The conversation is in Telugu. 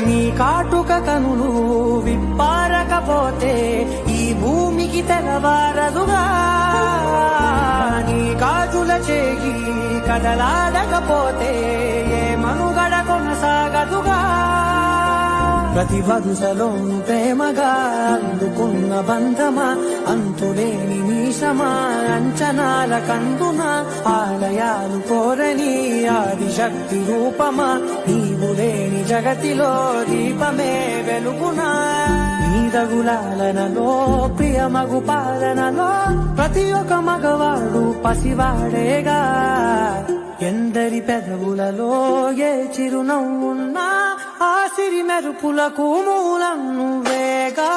నీ కాటుక కనులు విప్పారకపోతే ఈ భూమికి తెలవారదుగా, నీ గాజుల చేయి కదలాడకపోతే ఏ మనుగడ కొనసాగదుగా. ప్రతి వరుసలోను ప్రేమగా అందుకున్న బంధమా, అంతులేని మీషమా, అంచనాల కందున ఆలయాలు కోరని ఆదిశక్తి రూపమా, నీవు లేని జగతిలో దీపమే వెలుగునా. నీదగులాలనలో ప్రియమగు పాలనలో ప్రతి ఒక్క మగవాడు పసివాడేగా. ఎందరి పెదవులలో ఏ చిరునవ్వున్నా ఆ సిరి మెరుపులకు మూలం నువ్వేగా.